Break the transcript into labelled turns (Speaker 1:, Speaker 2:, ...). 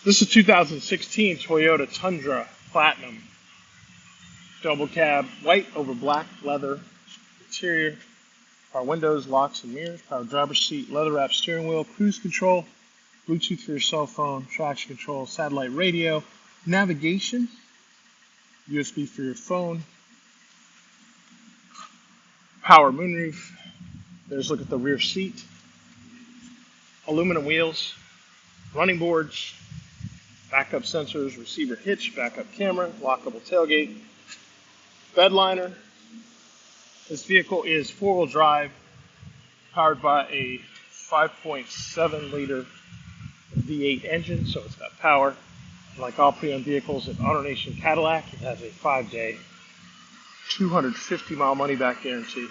Speaker 1: This is 2016 Toyota Tundra Platinum. Double cab, white over black leather interior. Power windows, locks and mirrors, power driver's seat, leather wrapped steering wheel, cruise control, Bluetooth for your cell phone, traction control, satellite radio, navigation, USB for your phone, power moonroof. There's a look at the rear seat, aluminum wheels, running boards, backup sensors, receiver hitch, backup camera, lockable tailgate, bed liner. This vehicle is four-wheel drive, powered by a 5.7 liter V8 engine, so it's got power. Like all pre-owned vehicles at Autonation Cadillac, it has a 5-day, 250-mile money-back guarantee.